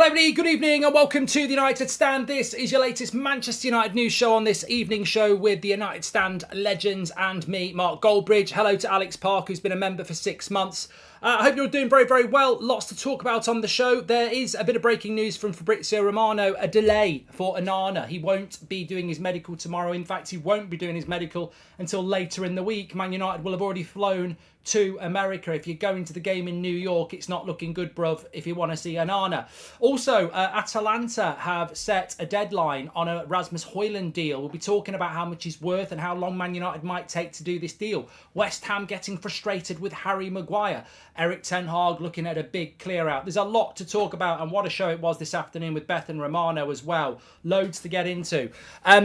Hello everybody, good evening and welcome to the United Stand. This is your latest Manchester United news show on this evening show with the United Stand legends and me, Mark Goldbridge. Hello to Alex Park, who's been a member for 6 months. I hope you're doing very, very well. Lots to talk about on the show. There is a bit of breaking news from Fabrizio Romano, a delay for ONANA. He won't be doing his medical tomorrow. In fact, he won't be doing his medical until later in the week. Man United will have already flown to America. If you're going to the game in New York, it's not looking good, bruv, if you want to see ONANA. Also, Atalanta have set a deadline on a Rasmus Hojlund deal. We'll be talking about how much he's worth and how long Man United might take to do this deal. West Ham getting frustrated with Harry Maguire. Eric Ten Hag looking at a big clear out. There's a lot to talk about, and what a show it was this afternoon with Beth and Romano as well. Loads to get into.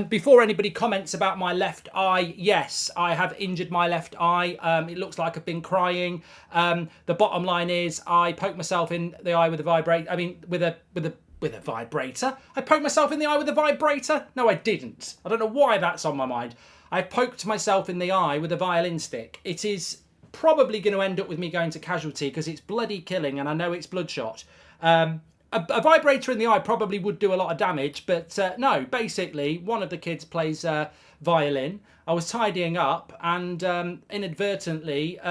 Before anybody comments about my left eye, yes, I have injured my left eye. It looks like I've been crying. The bottom line is I poked myself in the eye with a vibrator. I mean, with a vibrator. I poked myself in the eye with a vibrator? No, I didn't. I don't know why that's on my mind. I poked myself in the eye with a violin stick. It is probably going to end up with me going to casualty because it's bloody killing and I know it's bloodshot. A vibrator in the eye probably would do a lot of damage, but no, basically one of the kids plays violin. I was tidying up and inadvertently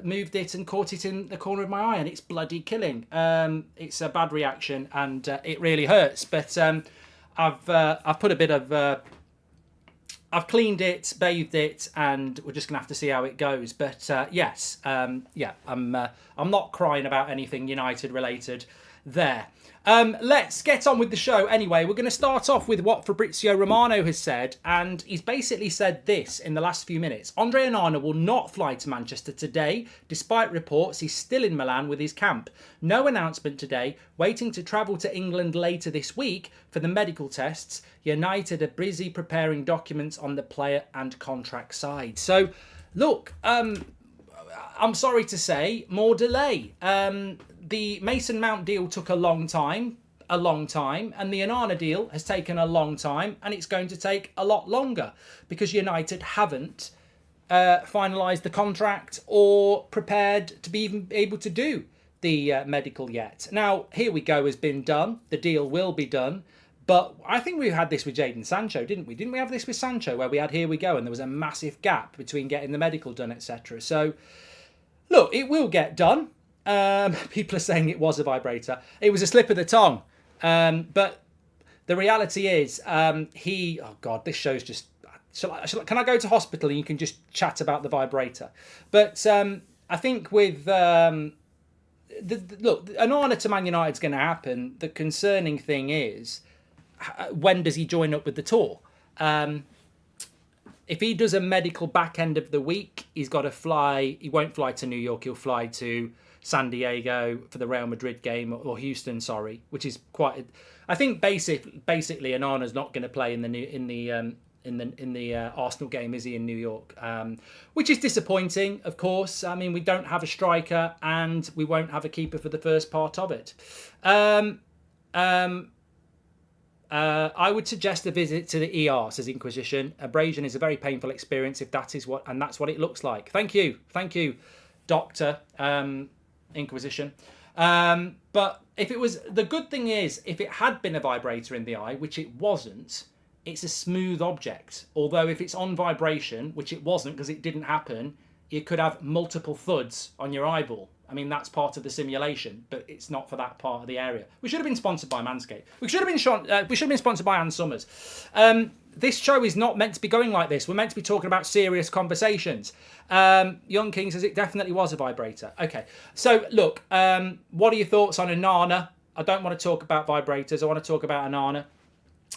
moved it and caught it in the corner of my eye, and it's bloody killing. It's a bad reaction and it really hurts, but I've put a bit of I've cleaned it, bathed it, and we're just gonna have to see how it goes. But yes, yeah, I'm not crying about anything United related there. Let's get on with the show anyway. We're going to start off with what Fabrizio Romano has said, and he's basically said this in the last few minutes. Andre Onana will not fly to Manchester today, despite reports he's still in Milan with his camp. No announcement today, waiting to travel to England later this week for the medical tests. United are busy preparing documents on the player and contract side. So, look, I'm sorry to say, more delay. The Mason Mount deal took a long time, and the Onana deal has taken a long time, and it's going to take a lot longer because United haven't finalised the contract or prepared to be even able to do the medical yet. Now, Here We Go has been done. The deal will be done. But I think we had this with Jadon Sancho, didn't we? Didn't we have this with Sancho where we had Here We Go and there was a massive gap between getting the medical done, etc. So, look, it will get done. People are saying it was a vibrator. It was a slip of the tongue. But the reality is, oh God, this show's just... can I go to hospital and you can just chat about the vibrator? But I think with... look, Onana to Man United is going to happen. The concerning thing is, when does he join up with the tour? If he does a medical back end of the week, he's got to fly. He won't fly to New York. He'll fly to San Diego for the Real Madrid game, or Houston, sorry, which is quite. I think basically, Onana's not going to play in the Arsenal game, is he, in New York? Which is disappointing, of course. I mean, we don't have a striker, and we won't have a keeper for the first part of it. I would suggest a visit to the ER, says Inquisition. Abrasion is a very painful experience if that is what, and that's what it looks like. Thank you, Doctor Inquisition. But if it was, the good thing is, if it had been a vibrator in the eye, which it wasn't, it's a smooth object. Although if it's on vibration, which it wasn't because it didn't happen, you could have multiple thuds on your eyeball. I mean, that's part of the simulation, but it's not for that part of the area. We should have been sponsored by Manscaped. We should have been sponsored by Ann Summers. This show is not meant to be going like this. We're meant to be talking about serious conversations. Young King says it definitely was a vibrator. Okay, so look, what are your thoughts on Onana? I don't want to talk about vibrators. I want to talk about Onana.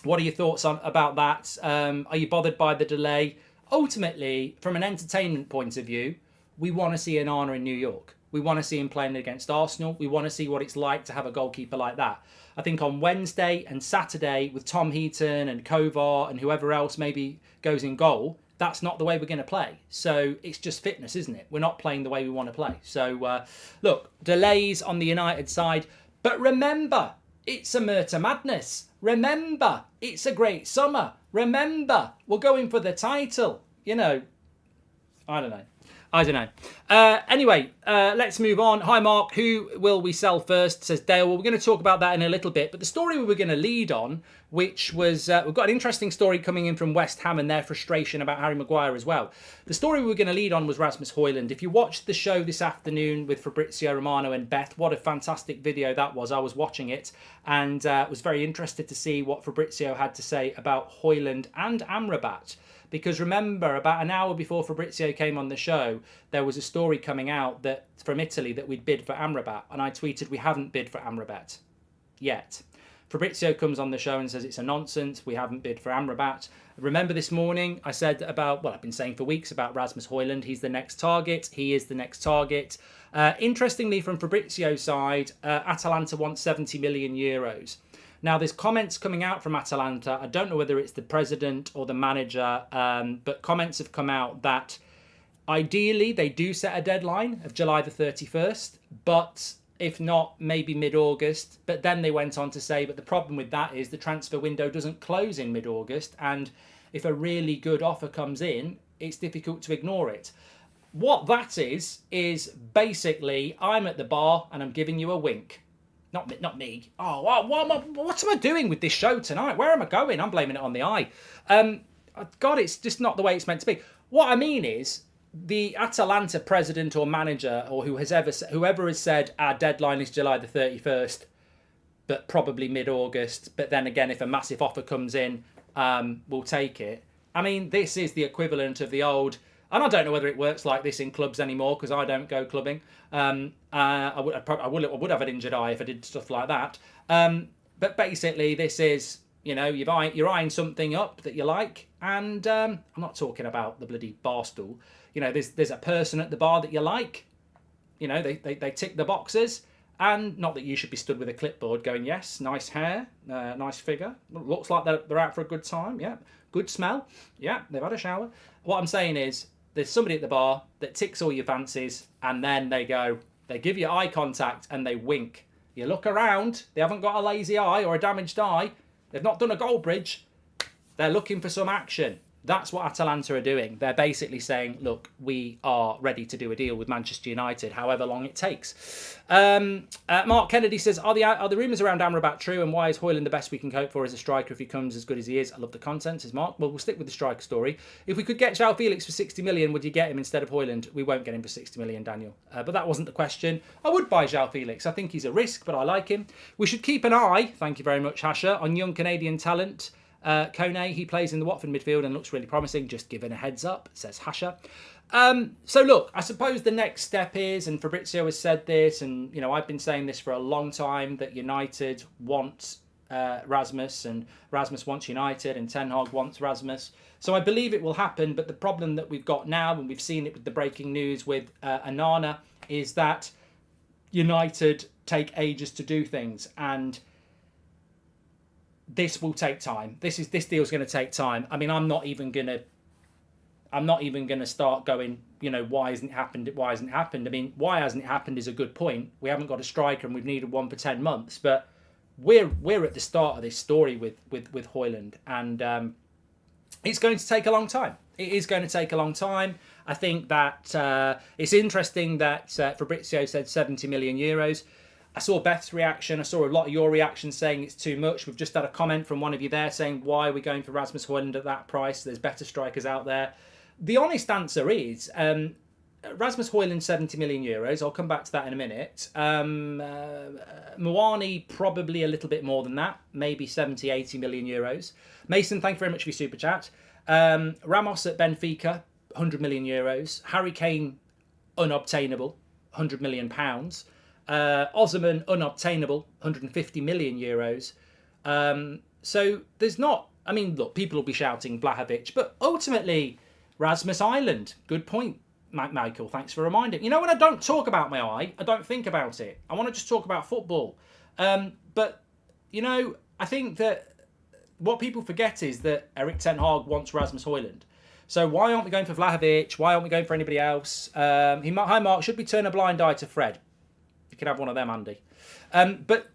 What are your thoughts about that? Are you bothered by the delay? Ultimately, from an entertainment point of view, we want to see Onana in New York. We want to see him playing against Arsenal. We want to see what it's like to have a goalkeeper like that. I think on Wednesday and Saturday with Tom Heaton and Kovar and whoever else maybe goes in goal, that's not the way we're going to play. So it's just fitness, isn't it? We're not playing the way we want to play. So, look, delays on the United side. But remember, it's a Murta Madness. Remember, it's a great summer. Remember, we're going for the title. You know, I don't know. I don't know. Anyway, let's move on. Hi, Mark. Who will we sell first? Says Dale. Well, we're going to talk about that in a little bit. But the story we were going to lead on, which was, we've got an interesting story coming in from West Ham and their frustration about Harry Maguire as well. The story we were going to lead on was Rasmus Hojlund. If you watched the show this afternoon with Fabrizio Romano and Beth, what a fantastic video that was. I was watching it and was very interested to see what Fabrizio had to say about Hojlund and Amrabat. Because remember, about an hour before Fabrizio came on the show, there was a story coming out that from Italy that we'd bid for Amrabat. And I tweeted, we haven't bid for Amrabat yet. Fabrizio comes on the show and says it's a nonsense. We haven't bid for Amrabat. Remember this morning, I said about, well, I've been saying for weeks about Rasmus Hojlund. He's the next target. He is the next target. Interestingly, from Fabrizio's side, Atalanta wants 70 million euros. Now, there's comments coming out from Atalanta. I don't know whether it's the president or the manager, but comments have come out that ideally they do set a deadline of July the 31st, but if not, maybe mid-August. But then they went on to say, but the problem with that is the transfer window doesn't close in mid-August, and if a really good offer comes in, it's difficult to ignore it. What that is basically, I'm at the bar and I'm giving you a wink. Not me. Oh, what am I doing with this show tonight? Where am I going? I'm blaming it on the eye. God, it's just not the way it's meant to be. What I mean is, the Atalanta president or manager or whoever has said our deadline is July the 31st, but probably mid-August. But then again, if a massive offer comes in, we'll take it. I mean, this is the equivalent of the old... And I don't know whether it works like this in clubs anymore because I don't go clubbing. I would have an injured eye if I did stuff like that. But basically, this is, you know, you're eyeing something up that you like. And I'm not talking about the bloody bar stool. You know, there's a person at the bar that you like. You know, they tick the boxes. And not that you should be stood with a clipboard going, yes, nice hair, nice figure. Looks like they're out for a good time. Yeah. Good smell. Yeah, they've had a shower. What I'm saying is, there's somebody at the bar that ticks all your fancies, and then they give you eye contact and they wink. You look around, they haven't got a lazy eye or a damaged eye. They've not done a goal bridge. They're looking for some action. That's what Atalanta are doing. They're basically saying, look, we are ready to do a deal with Manchester United, however long it takes. Mark Kennedy says, are the rumours around Amrabat true, and why is Hojlund the best we can hope for as a striker if he comes as good as he is? I love the content, says Mark. Well, we'll stick with the striker story. If we could get João Felix for 60 million, would you get him instead of Hojlund? We won't get him for 60 million, Daniel. But that wasn't the question. I would buy João Felix. I think he's a risk, but I like him. We should keep an eye, thank you very much, Hasha, on young Canadian talent. Kone, he plays in the Watford midfield and looks really promising, just giving a heads up, says Hasha. So look, I suppose the next step is, and Fabrizio has said this, and you know I've been saying this for a long time, that United want Rasmus, and Rasmus wants United, and Ten Hag wants Rasmus. So I believe it will happen, but the problem that we've got now, and we've seen it with the breaking news with ONANA, is that United take ages to do things, and this will take time. This deal's going to take time. I mean, I'm not even going to start going, you know, why hasn't it happened? Why hasn't it happened? I mean, why hasn't it happened is a good point. We haven't got a striker and we've needed one for 10 months, but we're at the start of this story with Hojlund, and it's going to take a long time. It is going to take a long time. I think that it's interesting that Fabrizio said 70 million euros. I saw Beth's reaction. I saw a lot of your reactions saying it's too much. We've just had a comment from one of you there saying, why are we going for Rasmus Hojlund at that price? There's better strikers out there. The honest answer is Rasmus Hojlund, 70 million euros. I'll come back to that in a minute. Muani, probably a little bit more than that. Maybe 70, 80 million euros. Mason, thank you very much for your super chat. Ramos at Benfica, 100 million euros. Harry Kane, unobtainable, 100 million pounds. Osman, unobtainable, 150 million euros. So there's not... I mean, look, people will be shouting Blahovic, but ultimately, Rasmus Hojlund. Good point, Michael. Thanks for reminding. You know, when I don't talk about my eye, I don't think about it. I want to just talk about football. But, you know, I think that what people forget is that Erik Ten Hag wants Rasmus Hojlund. So why aren't we going for Vlahovic? Why aren't we going for anybody else? Hi, Mark. Should we turn a blind eye to Fred? You can have one of them, Andy. But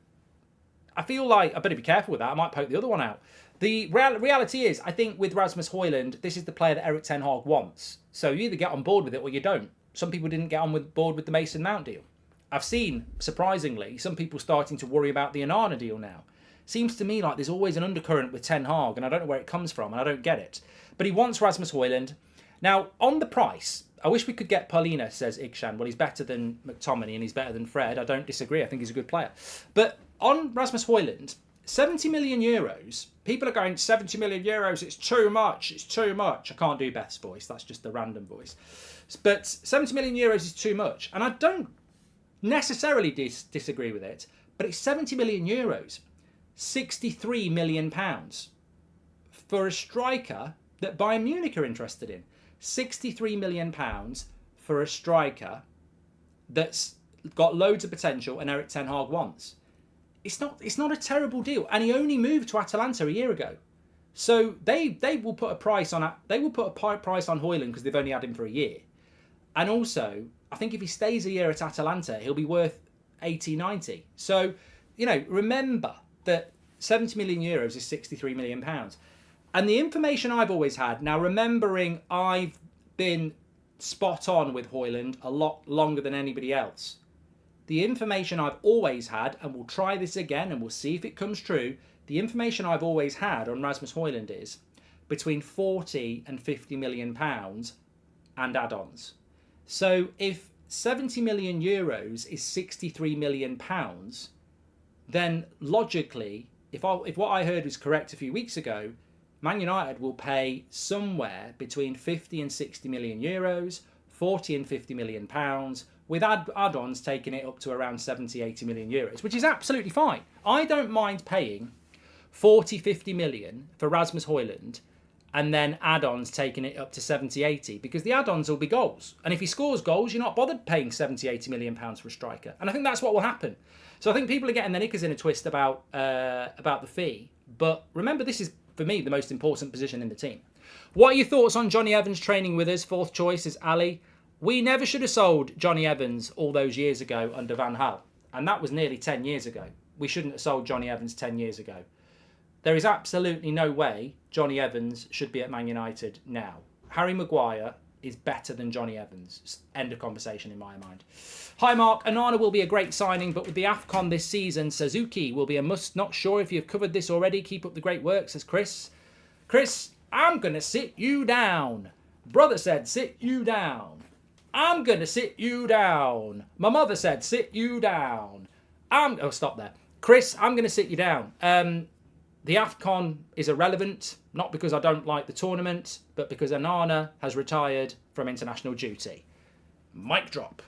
I feel like I better be careful with that. I might poke the other one out. The reality is, I think with Rasmus Hojlund, this is the player that Erik Ten Hag wants. So you either get on board with it or you don't. some people didn't get on board with the Mason Mount deal. I've seen, surprisingly, some people starting to worry about the ONANA deal now. Seems to me like there's always an undercurrent with Ten Hag, and I don't know where it comes from, and I don't get it. But he wants Rasmus Hojlund. Now, on the price, I wish we could get Paulina, says Igshan. Well, he's better than McTominay and he's better than Fred. I don't disagree. I think he's a good player. But on Rasmus Hojlund, 70 million euros, people are going, 70 million euros, it's too much, it's too much. I can't do Beth's voice, that's just the random voice. But 70 million euros is too much. And I don't necessarily disagree with it, but it's 70 million euros, 63 million pounds for a striker that Bayern Munich are interested in. 63 million pounds for a striker that's got loads of potential and Erik Ten Hag wants. It's not a terrible deal, and he only moved to Atalanta a year ago, so they will put a price on Hojlund because they've only had him for a year, and also I think if he stays a year at Atalanta, he'll be worth 80, 90. So remember that 70 million euros is 63 million pounds. And the information I've always had, now remembering I've been spot on with Hojlund a lot longer than anybody else. The information I've always had, and we'll try this again and we'll see if it comes true, the information I've always had on Rasmus Hojlund is between 40 and 50 million pounds and add-ons. So if 70 million euros is 63 million pounds, then logically, if what I heard was correct a few weeks ago, Man United will pay somewhere between 50 and 60 million euros, 40 and 50 million pounds, with add-ons taking it up to around 70, 80 million euros, which is absolutely fine. I don't mind paying 40, 50 million for Rasmus Hojlund and then add-ons taking it up to 70, 80, because the add-ons will be goals. And if he scores goals, you're not bothered paying 70, 80 million pounds for a striker. And I think that's what will happen. So I think people are getting their knickers in a twist about the fee. But remember, this is, for me, the most important position in the team. What are your thoughts on Johnny Evans training with us? Fourth choice is Ali. We never should have sold Johnny Evans all those years ago under Van Gaal. And that was nearly 10 years ago. We shouldn't have sold Johnny Evans 10 years ago. There is absolutely no way Johnny Evans should be at Man United now. Harry Maguire is better than Johnny Evans. End of conversation in my mind. Hi Mark, ONANA will be a great signing, but with the AFCON this season, Suzuki will be a must. Not sure if you've covered this already. Keep up the great work, says Chris. Chris, I'm going to sit you down. Brother said, sit you down. I'm going to sit you down. My mother said, sit you down. Oh, stop there. Chris, I'm going to sit you down. The AFCON is irrelevant, not because I don't like the tournament, but because ONANA has retired from international duty. Mic drop.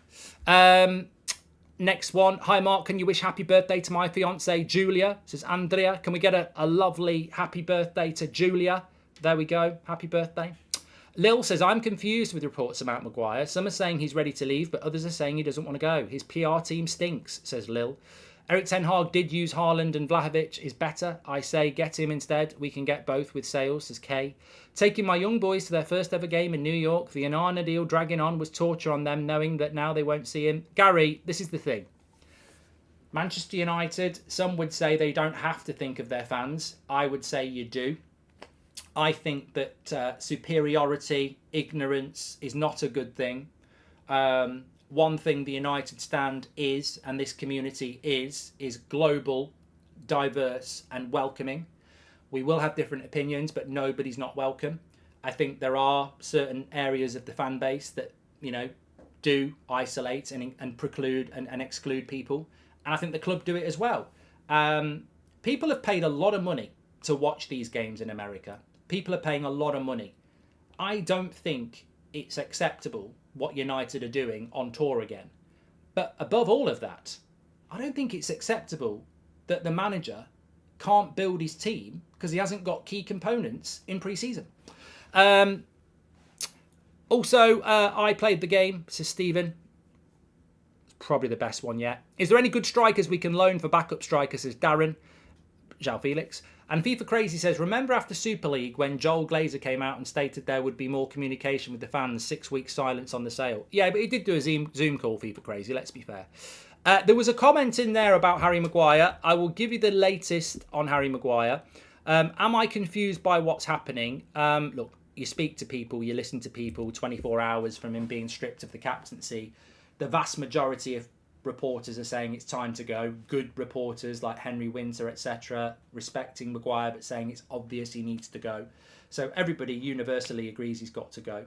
Next one. Hi, Mark. Can you wish happy birthday to my fiancée, Julia? Says Andrea. Can we get a lovely happy birthday to Julia? There we go. Happy birthday. Lil says, I'm confused with reports about Maguire. Some are saying he's ready to leave, but others are saying he doesn't want to go. His PR team stinks, says Lil. Erik Ten Hag did use Haaland and Vlahovic is better. I say get him instead. We can get both with sales, says Kay. Taking my young boys to their first ever game in New York. The ONANA deal dragging on was torture on them, knowing that now they won't see him. Gary, this is the thing. Manchester United, some would say they don't have to think of their fans. I would say you do. I think that superiority, ignorance is not a good thing. One thing the United stand is, and this community is global, diverse and welcoming. We will have different opinions, but nobody's not welcome. I think there are certain areas of the fan base that, do isolate and preclude and exclude people. And I think the club do it as well. People have paid a lot of money to watch these games in America. People are paying a lot of money. I don't think it's acceptable what United are doing on tour again. But above all of that, I don't think it's acceptable that the manager can't build his team because he hasn't got key components in pre-season. Also, I played the game, says Stephen. It's probably the best one yet. Is there any good strikers we can loan for backup strikers, says Darren. João Felix. And FIFA Crazy says, remember after Super League when Joel Glazer came out and stated there would be more communication with the fans, 6 weeks silence on the sale? Yeah, but he did do a Zoom call, FIFA Crazy, let's be fair. There was a comment in there about Harry Maguire. I will give you the latest on Harry Maguire. Am I confused by what's happening? Look, you speak to people, you listen to people 24 hours from him being stripped of the captaincy, the vast majority of reporters are saying it's time to go. Good reporters like Henry Winter, etc., respecting Maguire but saying it's obvious he needs to go. So everybody universally agrees he's got to go.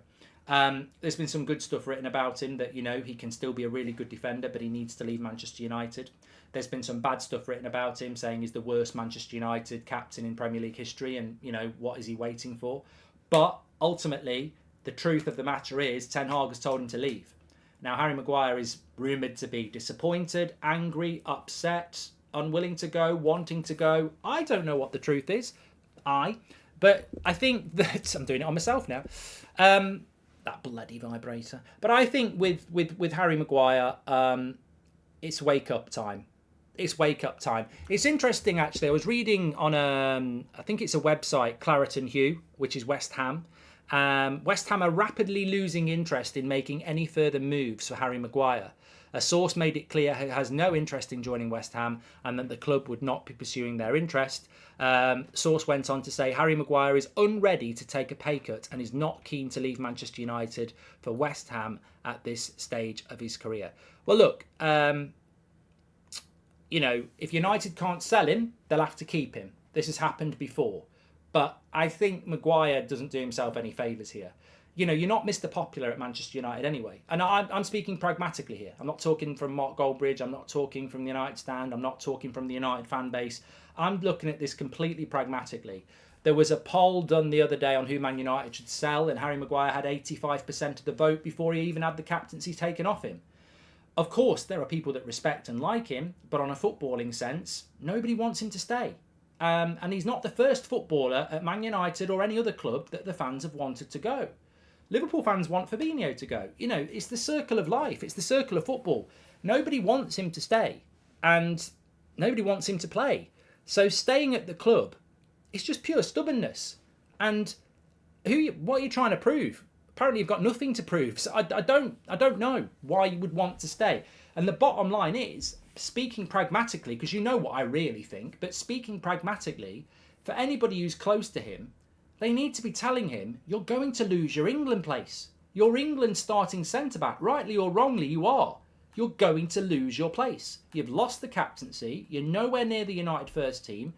There's been some good stuff written about him that, he can still be a really good defender, but he needs to leave Manchester United. There's been some bad stuff written about him, saying he's the worst Manchester United captain in Premier League history, and, what is he waiting for? But ultimately, the truth of the matter is Ten Hag has told him to leave. Now, Harry Maguire is rumoured to be disappointed, angry, upset, unwilling to go, wanting to go. I don't know what the truth is. But I think that... I'm doing it on myself now. That bloody vibrator. But I think with Harry Maguire, it's wake-up time. It's wake-up time. It's interesting, actually. I was reading on, I think it's a website, Claret and Hugh, which is West Ham. West Ham are rapidly losing interest in making any further moves for Harry Maguire. A source made it clear he has no interest in joining West Ham and that the club would not be pursuing their interest. Source went on to say Harry Maguire is unready to take a pay cut and is not keen to leave Manchester United for West Ham at this stage of his career. Well, look, if United can't sell him, they'll have to keep him. This has happened before. But I think Maguire doesn't do himself any favours here. You're not Mr. Popular at Manchester United anyway. And I'm speaking pragmatically here. I'm not talking from Mark Goldbridge. I'm not talking from the United stand. I'm not talking from the United fan base. I'm looking at this completely pragmatically. There was a poll done the other day on who Man United should sell, and Harry Maguire had 85% of the vote before he even had the captaincy taken off him. Of course, there are people that respect and like him, but on a footballing sense, nobody wants him to stay. And he's not the first footballer at Man United or any other club that the fans have wanted to go. Liverpool fans want Fabinho to go. It's the circle of life. It's the circle of football. Nobody wants him to stay, and nobody wants him to play. So staying at the club, it's just pure stubbornness. And what are you trying to prove? Apparently, you've got nothing to prove. So I don't know why you would want to stay. And the bottom line is, speaking pragmatically, because you know what I really think, but speaking pragmatically, for anybody who's close to him, they need to be telling him, you're going to lose your England place. Your England starting centre-back, rightly or wrongly, you are. You're going to lose your place. You've lost the captaincy. You're nowhere near the United first team.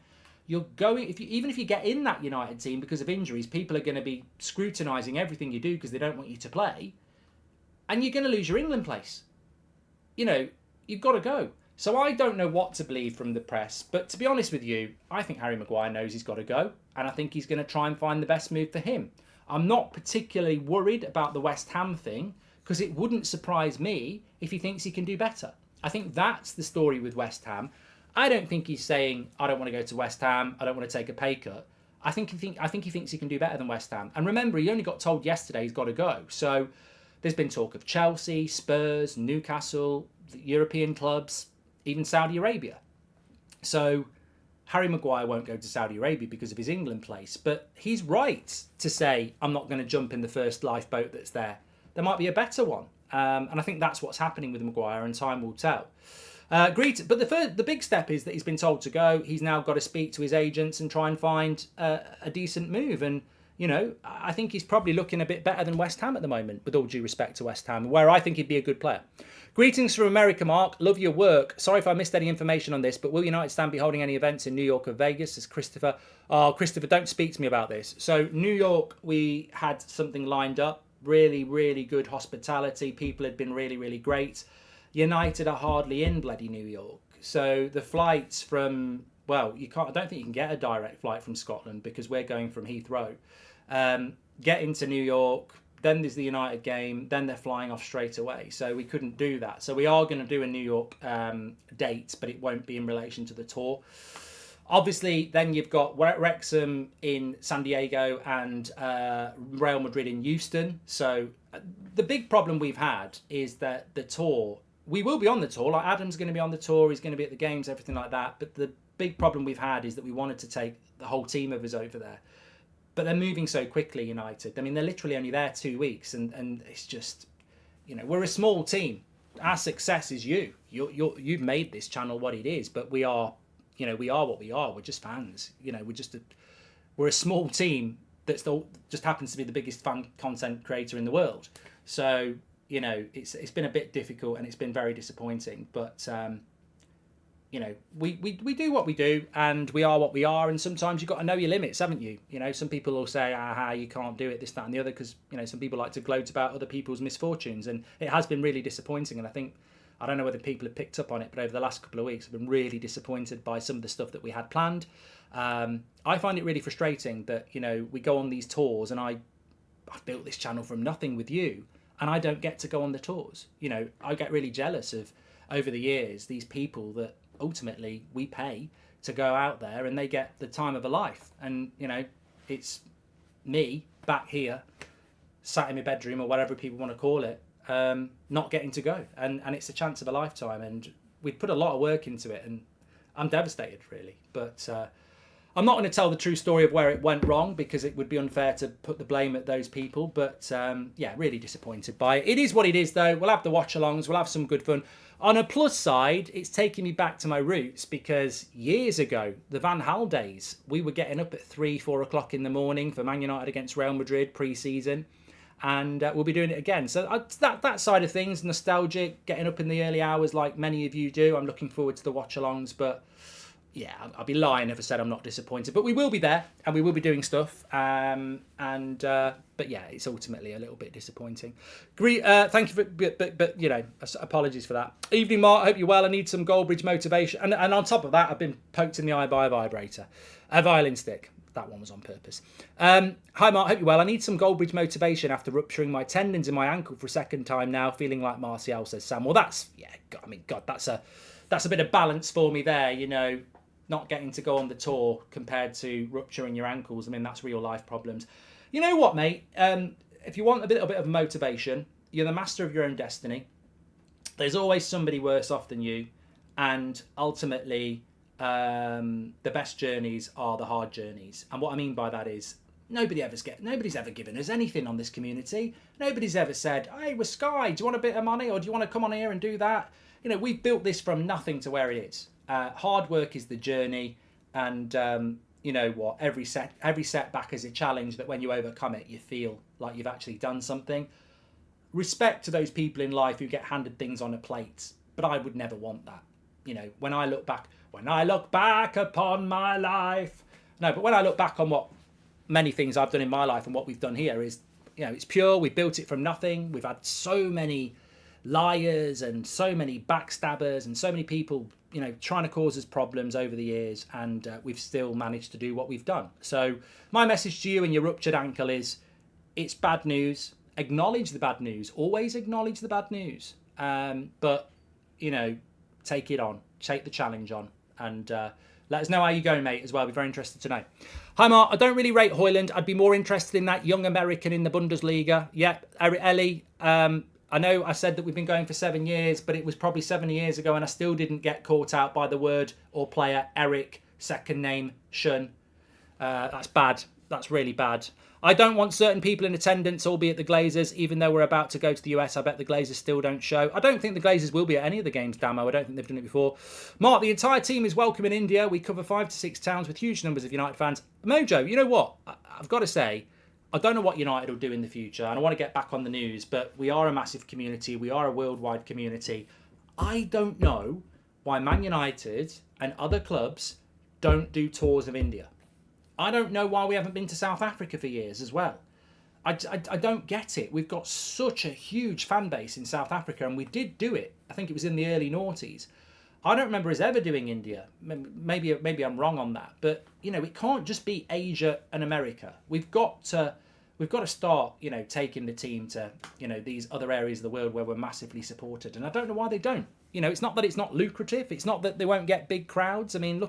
You're going, even if you get in that United team because of injuries, people are going to be scrutinising everything you do because they don't want you to play. And you're going to lose your England place. You've got to go. So I don't know what to believe from the press, but to be honest with you, I think Harry Maguire knows he's got to go, and I think he's going to try and find the best move for him. I'm not particularly worried about the West Ham thing, because it wouldn't surprise me if he thinks he can do better. I think that's the story with West Ham. I don't think he's saying, I don't want to go to West Ham, I don't want to take a pay cut. I think he thinks he can do better than West Ham. And remember, he only got told yesterday he's got to go. So there's been talk of Chelsea, Spurs, Newcastle, the European clubs, even Saudi Arabia. So Harry Maguire won't go to Saudi Arabia because of his England place. But he's right to say, I'm not going to jump in the first lifeboat that's there. There might be a better one. And I think that's what's happening with Maguire, and time will tell. But the big step is that he's been told to go. He's now got to speak to his agents and try and find a decent move. And, I think he's probably looking a bit better than West Ham at the moment, with all due respect to West Ham, where I think he'd be a good player. Greetings from America, Mark. Love your work. Sorry if I missed any information on this, but will United stand be holding any events in New York or Vegas? Says Christopher. Oh, Christopher, don't speak to me about this. So New York, we had something lined up. Really, really good hospitality. People had been really, really great. United are hardly in bloody New York. So the flights from, I don't think you can get a direct flight from Scotland because we're going from Heathrow. Get into New York, then there's the United game, then they're flying off straight away. So we couldn't do that. So we are going to do a New York date, but it won't be in relation to the tour. Obviously, then you've got Wrexham in San Diego and Real Madrid in Houston. So the big problem we've had is that the tour, we will be on the tour. Like Adam's going to be on the tour, he's going to be at the games, everything like that. But the big problem we've had is that we wanted to take the whole team of us over there. But they're moving so quickly, United. I mean, they're literally only there 2 weeks. And it's just, we're a small team. Our success is you. You've made this channel what it is. But we are what we are. We're just fans. We're a small team that still just happens to be the biggest fan content creator in the world. So, you know, it's been a bit difficult and it's been very disappointing. But, you know, we do what we do and we are what we are. And sometimes you've got to know your limits, haven't you? You know, some people will say, aha, you can't do it, this, that and the other, because, you know, some people like to gloat about other people's misfortunes. And it has been really disappointing. And I don't know whether people have picked up on it, but over the last couple of weeks, I've been really disappointed by some of the stuff that we had planned. I find it really frustrating that, you know, we go on these tours and I've built this channel from nothing with you and I don't get to go on the tours. You know, I get really jealous of, over the years, these people that ultimately we pay to go out there and they get the time of a life. And, you know, it's me back here, sat in my bedroom or whatever people want to call it, not getting to go. And it's a chance of a lifetime. And we'd put a lot of work into it and I'm devastated, really. But I'm not going to tell the true story of where it went wrong because it would be unfair to put the blame at those people. But yeah, really disappointed by it. It is what it is, though. We'll have the watch-alongs. We'll have some good fun. On a plus side, it's taking me back to my roots because years ago, the Van Gaal days, we were getting up at 3-4 o'clock in the morning for Man United against Real Madrid pre-season. And we'll be doing it again. So that side of things, nostalgic, getting up in the early hours like many of you do. I'm looking forward to the watch-alongs, but yeah, I'll be lying if I said I'm not disappointed. But we will be there, and we will be doing stuff. But yeah, it's ultimately a little bit disappointing. Thank you for, but you know, apologies for that. Evening, Mark. I hope you're well. I need some Goldbridge motivation. And on top of that, I've been poked in the eye by a vibrator, a violin stick. That one was on purpose. Hi, Mark. Hope you're well. I need some Goldbridge motivation after rupturing my tendons in my ankle for a second time now, feeling like Martial, says Sam. Well, that's, yeah, God, I mean, God, that's a bit of balance for me there, you know, not getting to go on the tour compared to rupturing your ankles. I mean, that's real life problems. You know what, mate? If you want a little bit of motivation, you're the master of your own destiny. There's always somebody worse off than you. And ultimately, the best journeys are the hard journeys. And what I mean by that is nobody's ever given us anything on this community. Nobody's ever said, hey, we're Sky, do you want a bit of money? Or do you want to come on here and do that? You know, we've built this from nothing to where it is. Hard work is the journey. And you know what, every setback is a challenge that when you overcome it, you feel like you've actually done something. Respect to those people in life who get handed things on a plate. But I would never want that. You know, when I look back upon my life. No, but when I look back on what many things I've done in my life and what we've done here is, you know, it's pure. We built it from nothing. We've had so many liars and so many backstabbers and so many people, you know, trying to cause us problems over the years. And we've still managed to do what we've done. So my message to you and your ruptured ankle is it's bad news. Acknowledge the bad news. Always acknowledge the bad news. But, you know, take it on. Take the challenge on. And let us know how you go, mate, as well. I'd be very interested to know. Hi, Mark. I don't really rate Hojlund. I'd be more interested in that young American in the Bundesliga. Yep, Ellie. I know I said that we've been going for 7 years, but it was probably 7 years ago, and I still didn't get caught out by the word or player Eric, second name Shun. That's bad. That's really bad. I don't want certain people in attendance, albeit the Glazers. Even though we're about to go to the US, I bet the Glazers still don't show. I don't think the Glazers will be at any of the games, Damo. I don't think they've done it before. Mark, the entire team is welcome in India. We cover 5 to 6 towns with huge numbers of United fans. Mojo, you know what? I've got to say, I don't know what United will do in the future, and I want to get back on the news, but we are a massive community. We are a worldwide community. I don't know why Man United and other clubs don't do tours of India. I don't know why we haven't been to South Africa for years as well. I don't get it. We've got such a huge fan base in South Africa, and we did do it. I think it was in the early noughties. I don't remember us ever doing India. Maybe I'm wrong on that. But, you know, it can't just be Asia and America. We've got to start, you know, taking the team to, you know, these other areas of the world where we're massively supported. And I don't know why they don't. You know, it's not that it's not lucrative. It's not that they won't get big crowds. I mean,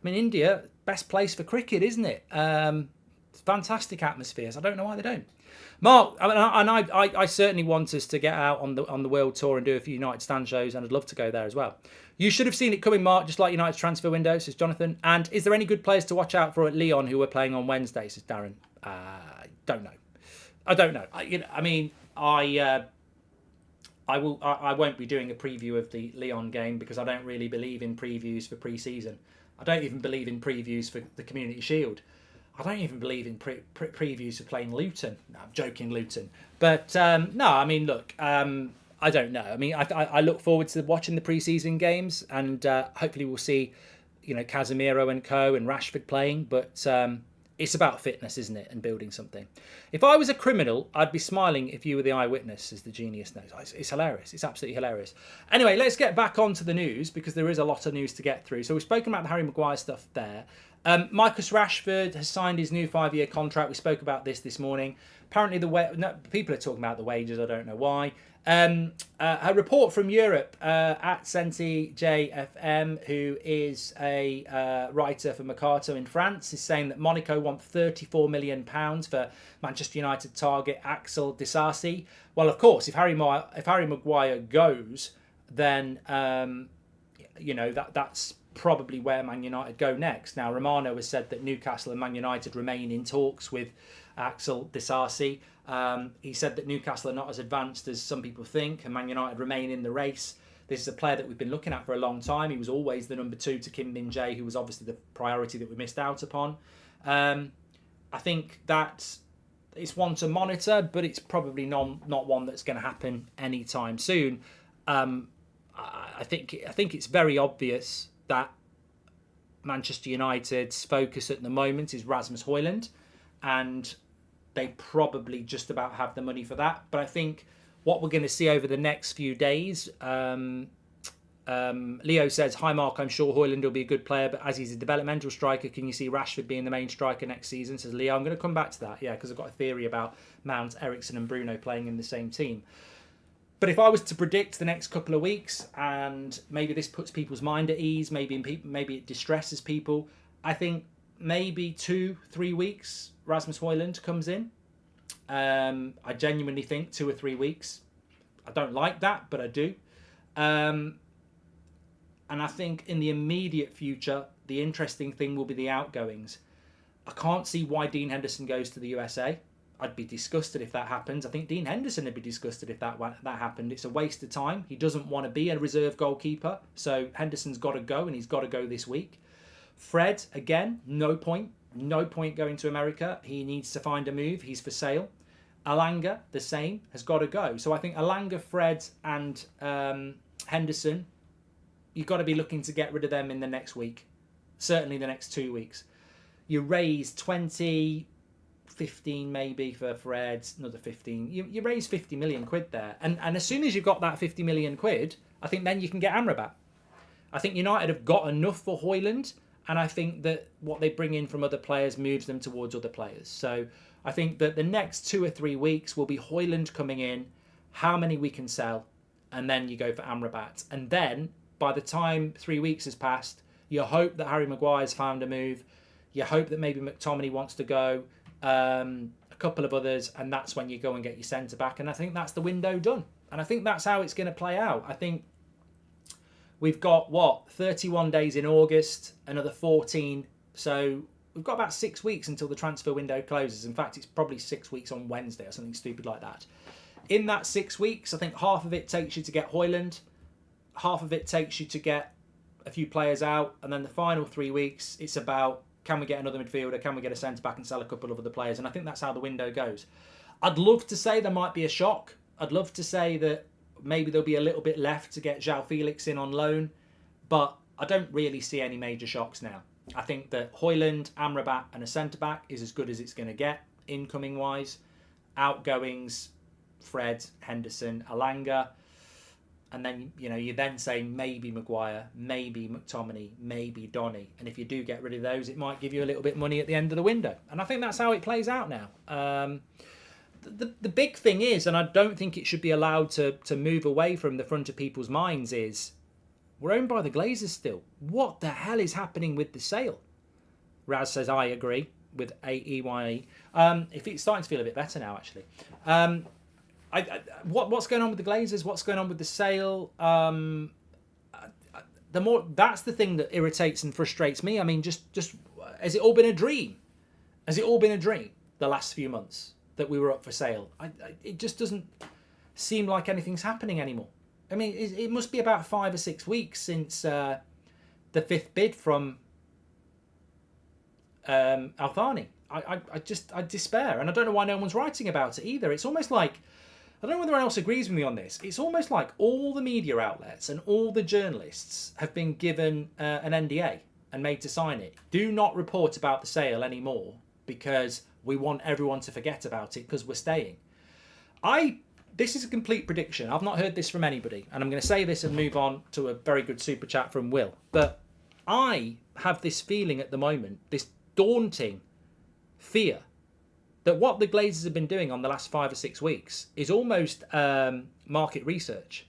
India, best place for cricket, isn't it? It's fantastic atmospheres. I don't know why they don't. Mark, and I certainly want us to get out on the world tour and do a few United stand shows, and I'd love to go there as well. You should have seen it coming, Mark, just like United's transfer window, says Jonathan. And is there any good players to watch out for at Lyon who are playing on Wednesday, says Darren? Don't know. I don't know. I won't be doing a preview of the Lyon game because I don't really believe in previews for pre-season. I don't even believe in previews for the Community Shield. I don't even believe in previews for playing Luton. No, I'm joking, Luton. But no, I mean, look, I don't know. I mean, I look forward to watching the pre-season games, and hopefully we'll see, Casemiro and co and Rashford playing. But it's about fitness, isn't it, and building something. If I was a criminal, I'd be smiling if you were the eyewitness, as the genius knows. It's hilarious. It's absolutely hilarious. Anyway, let's get back onto the news, because there is a lot of news to get through. So we've spoken about the Harry Maguire stuff there. Marcus Rashford has signed his new 5-year contract. We spoke about this morning. Apparently, people are talking about the wages. I don't know why. A report from Europe at Senti JFM, who is a writer for Mercato in France, is saying that Monaco want £34 million for Manchester United target Axel Disasi. Well, of course, if Harry Maguire goes, then that's probably where Man United go next. Now, Romano has said that Newcastle and Man United remain in talks with Axel Disasi. He said that Newcastle are not as advanced as some people think, and Man United remain in the race. This is a player that we've been looking at for a long time. He was always the number 2 to Kim Min-jae, who was obviously the priority that we missed out upon. I think that it's one to monitor, but it's probably not one that's going to happen anytime soon. I think it's very obvious that Manchester United's focus at the moment is Rasmus Hojlund, and they probably just about have the money for that. But I think what we're going to see over the next few days, Leo says, "Hi Mark, I'm sure Hojlund will be a good player, but as he's a developmental striker, can you see Rashford being the main striker next season?" Says Leo. I'm going to come back to that, because I've got a theory about Mount, Eriksen and Bruno playing in the same team. But if I was to predict the next couple of weeks, and maybe this puts people's mind at ease, maybe it distresses people, I think maybe 2-3 weeks Rasmus Hojlund comes in. I genuinely think 2 or 3 weeks. I don't like that, but I do. And I think in the immediate future, the interesting thing will be the outgoings. I can't see why Dean Henderson goes to the USA. I'd be disgusted if that happens. I think Dean Henderson would be disgusted if that happened. It's a waste of time. He doesn't want to be a reserve goalkeeper. So Henderson's got to go, and he's got to go this week. Fred, again, no point. No point going to America. He needs to find a move. He's for sale. Alanga, the same, has got to go. So I think Alanga, Fred and Henderson, you've got to be looking to get rid of them in the next week. Certainly the next 2 weeks. You raise 20... 15 maybe for Fred, another 15. You raise 50 million quid there. And as soon as you've got that 50 million quid, I think then you can get Amrabat. I think United have got enough for Hojlund, and I think that what they bring in from other players moves them towards other players. So I think that the next 2 or 3 weeks will be Hojlund coming in, how many we can sell, and then you go for Amrabat. And then by the time 3 weeks has passed, you hope that Harry Maguire's found a move. You hope that maybe McTominay wants to go. A couple of others, and that's when you go and get your centre back, and I think that's the window done, and I think that's how it's going to play out. I think we've got 31 days in August, another 14, so we've got about 6 weeks until the transfer window closes. In fact, it's probably 6 weeks on Wednesday or something stupid like that. In that 6 weeks, I think half of it takes you to get Hojlund, half of it takes you to get a few players out, and then the final 3 weeks, it's about, can we get another midfielder? Can we get a centre-back and sell a couple of other players? And I think that's how the window goes. I'd love to say there might be a shock. I'd love to say that maybe there'll be a little bit left to get João Felix in on loan. But I don't really see any major shocks now. I think that Hojlund, Amrabat and a centre-back is as good as it's going to get, incoming-wise. Outgoings, Fred, Henderson, Alanga. And then, you then say maybe Maguire, maybe McTominay, maybe Donny. And if you do get rid of those, it might give you a little bit of money at the end of the window. And I think that's how it plays out now. The big thing is, and I don't think it should be allowed to move away from the front of people's minds, is we're owned by the Glazers still. What the hell is happening with the sale? Raz says, I agree with AEYE. If it's starting to feel a bit better now, actually. What's going on with the Glazers? What's going on with the sale? That's the thing that irritates and frustrates me. I mean, just has it all been a dream? Has it all been a dream the last few months that we were up for sale? It just doesn't seem like anything's happening anymore. I mean, it must be about 5 or 6 weeks since the 5th bid from Al Thani. I despair, and I don't know why no one's writing about it either. It's almost like, I don't know whether anyone else agrees with me on this. It's almost like all the media outlets and all the journalists have been given an NDA and made to sign it. Do not report about the sale anymore because we want everyone to forget about it because we're staying. This is a complete prediction. I've not heard this from anybody, and I'm going to say this and move on to a very good super chat from Will. But I have this feeling at the moment, this daunting fear, that what the Glazers have been doing on the last 5 or 6 weeks is almost market research.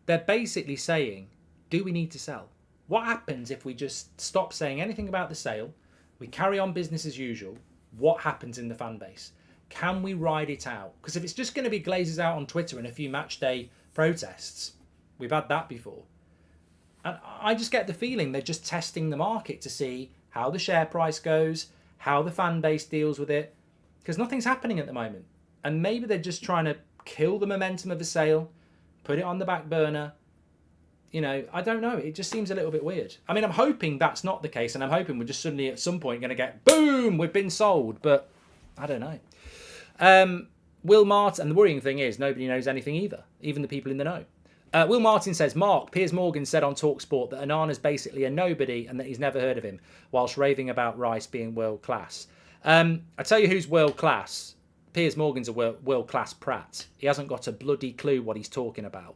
They're basically saying, do we need to sell? What happens if we just stop saying anything about the sale? We carry on business as usual. What happens in the fan base? Can we ride it out? Because if it's just going to be Glazers out on Twitter and a few match day protests, we've had that before. And I just get the feeling they're just testing the market to see how the share price goes, how the fan base deals with it, because nothing's happening at the moment. And maybe they're just trying to kill the momentum of the sale, put it on the back burner. You know, I don't know. It just seems a little bit weird. I mean, I'm hoping that's not the case, and I'm hoping we're just suddenly at some point going to get, boom, we've been sold. But I don't know. Will Martin, and the worrying thing is nobody knows anything either, even the people in the know. Will Martin says, Mark, Piers Morgan said on TalkSport that Onana's basically a nobody and that he's never heard of him, whilst raving about Rice being world class. I tell you who's world class. Piers Morgan's a world class prat. He hasn't got a bloody clue what he's talking about.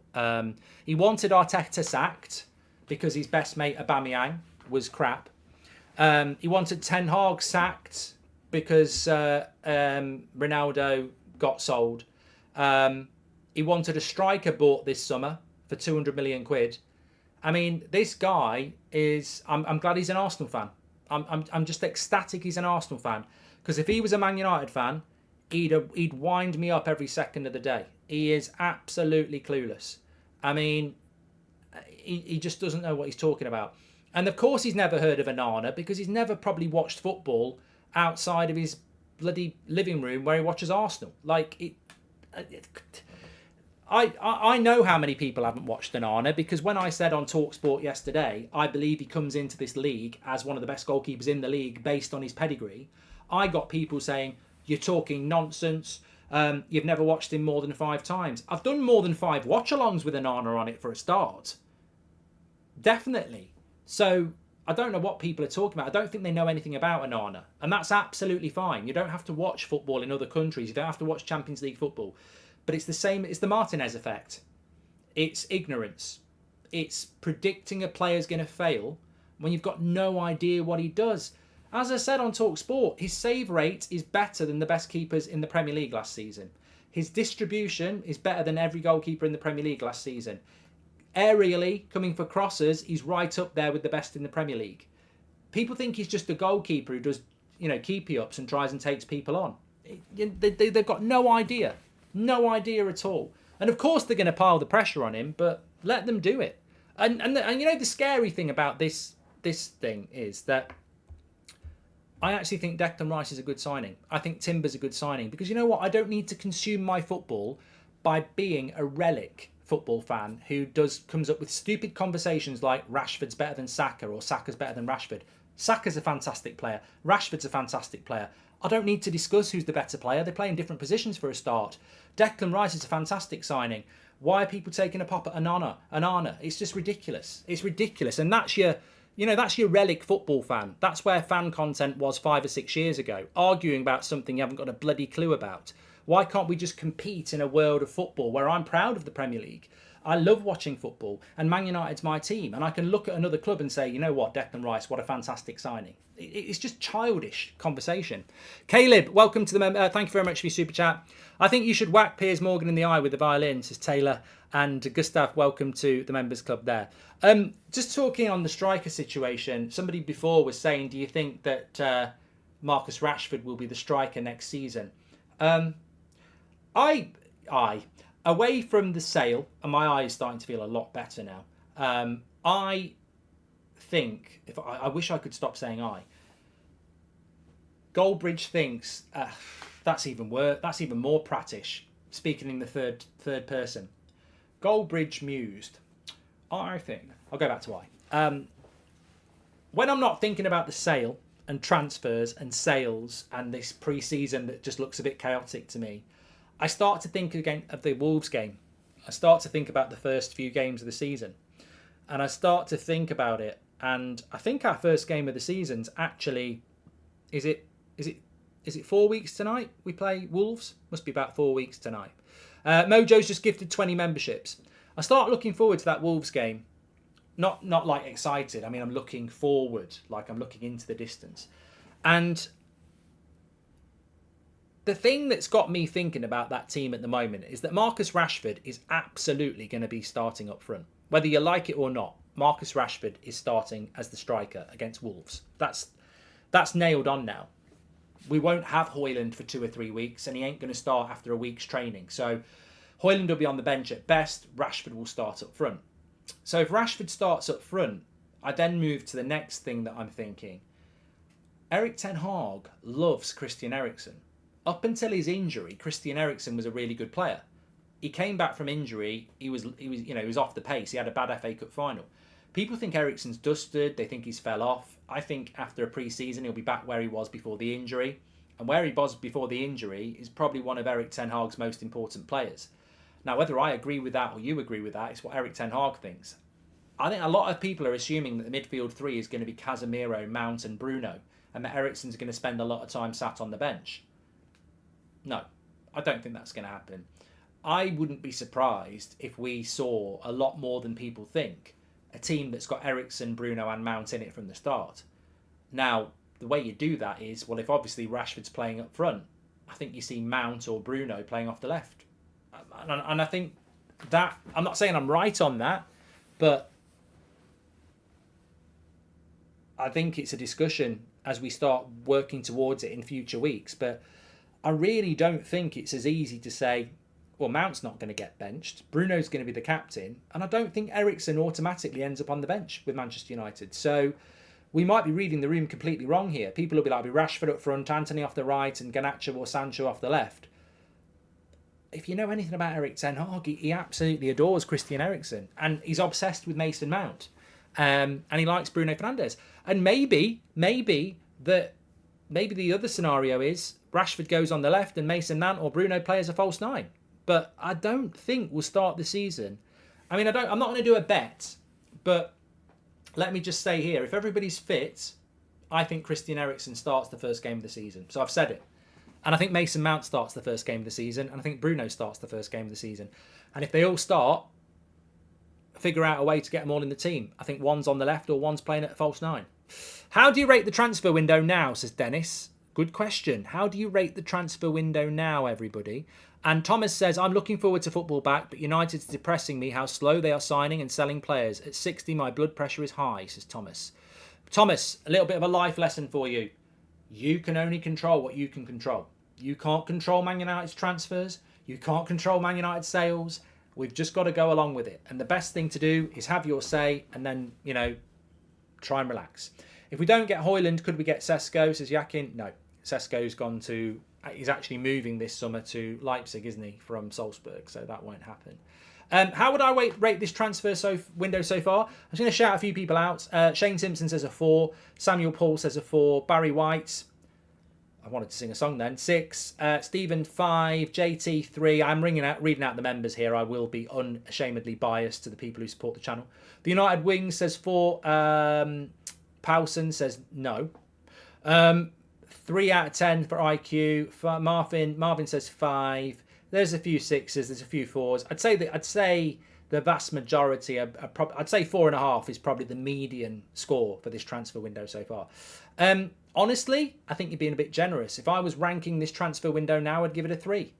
He wanted Arteta sacked because his best mate Aubameyang was crap. He wanted Ten Hag sacked because Ronaldo got sold. He wanted a striker bought this summer for 200 million quid. I mean, this guy is... I'm glad he's an Arsenal fan. I'm just ecstatic he's an Arsenal fan. Because if he was a Man United fan, he'd wind me up every second of the day. He is absolutely clueless. I mean, he just doesn't know what he's talking about. And of course he's never heard of ONANA because he's never probably watched football outside of his bloody living room where he watches Arsenal. I know how many people haven't watched ONANA because when I said on TalkSport yesterday, I believe he comes into this league as one of the best goalkeepers in the league based on his pedigree, I got people saying, you're talking nonsense. You've never watched him more than 5 times. I've done more than 5 watch-alongs with ONANA on it for a start. Definitely. So I don't know what people are talking about. I don't think they know anything about ONANA. And that's absolutely fine. You don't have to watch football in other countries. You don't have to watch Champions League football. But it's the same. It's the Martinez effect. It's ignorance. It's predicting a player's going to fail when you've got no idea what he does. As I said on TalkSport, his save rate is better than the best keepers in the Premier League last season. His distribution is better than every goalkeeper in the Premier League last season. Aerially, coming for crosses, he's right up there with the best in the Premier League. People think he's just a goalkeeper who does, keepy-ups and tries and takes people on. They've got no idea. No idea at all. And of course they're going to pile the pressure on him, but let them do it. And the scary thing about this thing is that I actually think Declan Rice is a good signing. I think Timber's a good signing because you know what? I don't need to consume my football by being a relic football fan who comes up with stupid conversations like Rashford's better than Saka or Saka's better than Rashford. Saka's a fantastic player. Rashford's a fantastic player. I don't need to discuss who's the better player. They play in different positions for a start. Declan Rice is a fantastic signing. Why are people taking a pop at ONANA? It's just ridiculous. It's ridiculous. And that's your relic football fan. That's where fan content was 5 or 6 years ago, arguing about something you haven't got a bloody clue about. Why can't we just compete in a world of football where I'm proud of the Premier League? I love watching football and Man United's my team and I can look at another club and say, you know what, Declan Rice, what a fantastic signing. It's just childish conversation. Caleb, welcome to the thank you very much for your super chat. I think you should whack Piers Morgan in the eye with the violin, says Taylor. And Gustav, welcome to the members club there. Just talking on the striker situation, somebody before was saying, do you think that Marcus Rashford will be the striker next season? Away from the sale, and my eye is starting to feel a lot better now. I think, I wish I could stop saying I. Goldbridge thinks that's even worse. That's even more prattish. Speaking in the third person, Goldbridge mused. I think I'll go back to I. When I'm not thinking about the sale and transfers and sales and this pre-season that just looks a bit chaotic to me, I start to think again of the Wolves game. I start to think about the first few games of the season. And I start to think about it. And I think our first game of the season's actually, is it 4 weeks tonight we play Wolves? Must be about 4 weeks tonight. Mojo's just gifted 20 memberships. I start looking forward to that Wolves game. Not like excited. I mean, I'm looking forward, like I'm looking into the distance. And the thing that's got me thinking about that team at the moment is that Marcus Rashford is absolutely going to be starting up front. Whether you like it or not, Marcus Rashford is starting as the striker against Wolves. That's nailed on now. We won't have Hojlund for 2 or 3 weeks, and he ain't going to start after a week's training. So Hojlund will be on the bench at best. Rashford will start up front. So if Rashford starts up front, I then move to the next thing that I'm thinking. Erik ten Hag loves Christian Eriksen. Up until his injury, Christian Eriksen was a really good player. He came back from injury. He was off the pace. He had a bad FA Cup final. People think Eriksen's dusted. They think he's fell off. I think after a pre-season, he'll be back where he was before the injury. And where he was before the injury is probably one of Erik ten Hag's most important players. Now, whether I agree with that or you agree with that, it's what Erik ten Hag thinks. I think a lot of people are assuming that the midfield three is going to be Casemiro, Mount and Bruno, and that Eriksen's going to spend a lot of time sat on the bench. No, I don't think that's going to happen. I wouldn't be surprised if we saw a lot more than people think, a team that's got Eriksen, Bruno and Mount in it from the start. Now, the way you do that is, well, if obviously Rashford's playing up front, I think you see Mount or Bruno playing off the left. And I think that, I'm not saying I'm right on that, but I think it's a discussion as we start working towards it in future weeks. But I really don't think it's as easy to say, well, Mount's not going to get benched, Bruno's going to be the captain, and I don't think Eriksen automatically ends up on the bench with Manchester United. So we might be reading the room completely wrong here. People will be like, Rashford up front, Antony off the right, and Garnacho or Sancho off the left. If you know anything about Erik ten Hag, he absolutely adores Christian Eriksen, and he's obsessed with Mason Mount, and he likes Bruno Fernandes. And maybe the other scenario is Rashford goes on the left and Mason Mount or Bruno play as a false nine. But I don't think we'll start the season. I mean, I'm not going to do a bet, but let me just say here, if everybody's fit, I think Christian Eriksen starts the first game of the season. So I've said it. And I think Mason Mount starts the first game of the season. And I think Bruno starts the first game of the season. And if they all start, figure out a way to get them all in the team. I think one's on the left or one's playing at a false nine. How do you rate the transfer window now, says Dennis. Good question. How do you rate the transfer window now, everybody? And Thomas says, I'm looking forward to football back, but United's depressing me how slow they are signing and selling players. At 60, my blood pressure is high, says Thomas. Thomas, a little bit of a life lesson for you. You can only control what you can control. You can't control Man United's transfers. You can't control Man United's sales. We've just got to go along with it. And the best thing to do is have your say and then, try and relax. If we don't get Hojlund, could we get Sesko, says Yakin? No. Sesko's he's actually moving this summer to Leipzig, isn't he, from Salzburg, so that won't happen. How would I rate this transfer window so far? I'm just going to shout a few people out. Shane Simpson says a 4. Samuel Paul says a 4. Barry White, I wanted to sing a song then, 6. Stephen, 5. JT, 3. I'm reading out the members here. I will be unashamedly biased to the people who support the channel. The United Wings says 4. Powson says no. 3 out of 10 for IQ. Marvin says 5. There's a few 6s. There's a few 4s. I'd say the vast majority are I'd say 4.5 is probably the median score for this transfer window so far. Honestly, I think you're being a bit generous. If I was ranking this transfer window now, I'd give it a 3.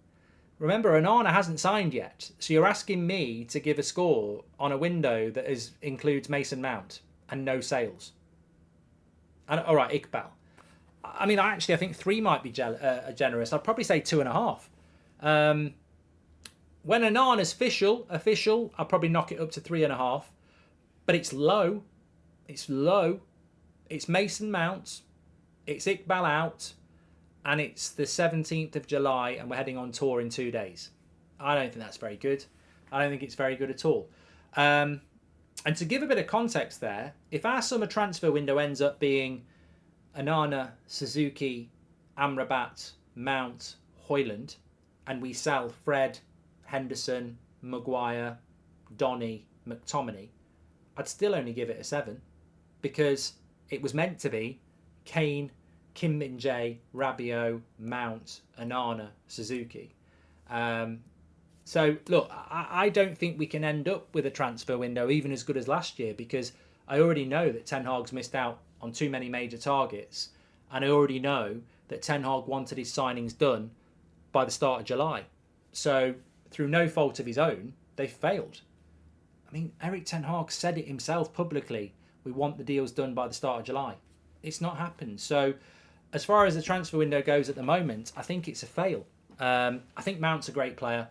Remember, ONANA hasn't signed yet, so you're asking me to give a score on a window that includes Mason Mount and no sales. And all right, Iqbal. I mean, I think 3 might be generous. I'd probably say 2.5. When ONANA's official, I'll probably knock it up to 3.5. But it's low. It's low. It's Mason Mount. It's Iqbal out. And it's the 17th of July and we're heading on tour in 2 days. I don't think that's very good. I don't think it's very good at all. And to give a bit of context there, if our summer transfer window ends up being ONANA, Suzuki, Amrabat, Mount, Hojlund, and we sell Fred, Henderson, Maguire, Donny, McTominay, I'd still only give it a 7 because it was meant to be Kane, Kim Min-jae, Rabiot, Mount, ONANA, Suzuki. So, look, I don't think we can end up with a transfer window even as good as last year because I already know that Ten Hag's missed out on too many major targets, and I already know that Ten Hag wanted his signings done by the start of July. So, through no fault of his own, they failed. I mean, Erik Ten Hag said it himself publicly, we want the deals done by the start of July. It's not happened. So, as far as the transfer window goes at the moment, I think it's a fail. I think Mount's a great player.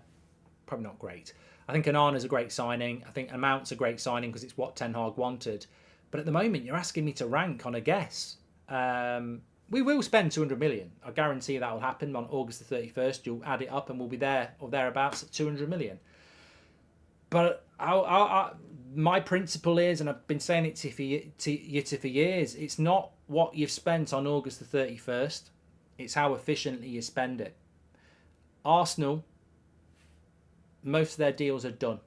Probably not great. I think Onana's a great signing. I think Mount's a great signing because it's what Ten Hag wanted. But at the moment, you're asking me to rank on a guess. We will spend 200 million. I guarantee that will happen on August the 31st. You'll add it up and we'll be there or thereabouts at 200 million. But my principle is, and I've been saying it to you for years, it's not what you've spent on August the 31st. It's how efficiently you spend it. Arsenal, most of their deals are done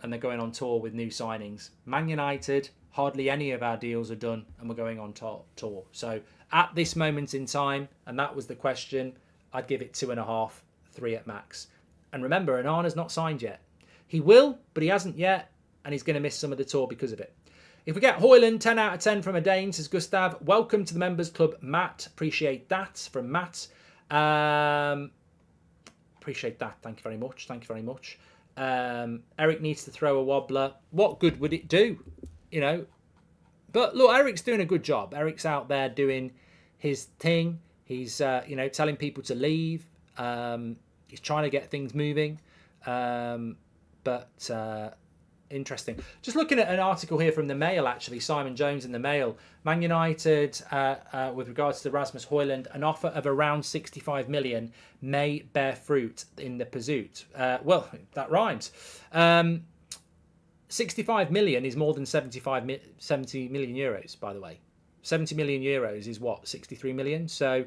and they're going on tour with new signings. Man United, hardly any of our deals are done and we're going on tour. So at this moment in time, and that was the question, I'd give it 2.5, 3 at max. And remember, Onana's not signed yet. He will, but he hasn't yet, and he's going to miss some of the tour because of it. If we get Hojlund, 10 out of 10 from a Dane, says Gustav. Welcome to the members club, Matt. Appreciate that from Matt. Appreciate that. Thank you very much. Thank you very much. Eric needs to throw a wobbler. What good would it do? You know. But look, Eric's doing a good job. Eric's out there doing his thing. He's telling people to leave. He's trying to get things moving. But interesting. Just looking at an article here from the Mail, actually, Simon Jones in the Mail. Man United, with regards to Rasmus Hojlund, an offer of around 65 million may bear fruit in the pursuit. Well, that rhymes. 65 million is more than 70 million euros, by the way. 70 million euros is what? 63 million? So,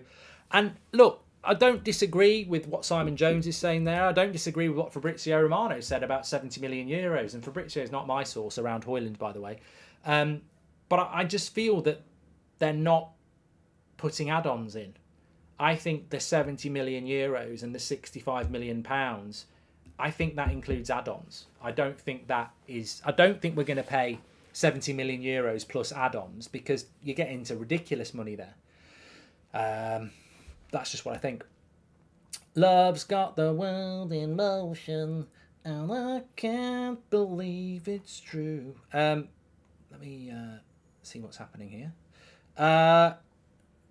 and look, I don't disagree with what Simon Jones is saying there. I don't disagree with what Fabrizio Romano said about 70 million euros. And Fabrizio is not my source around Hojlund, by the way. But I just feel that they're not putting add-ons in. I think the 70 million euros and the 65 million pounds, I think that includes add-ons. I don't think we're going to pay 70 million euros plus add-ons because you get into ridiculous money there. That's just what I think. Love's got the world in motion, and I can't believe it's true. Let me see what's happening here.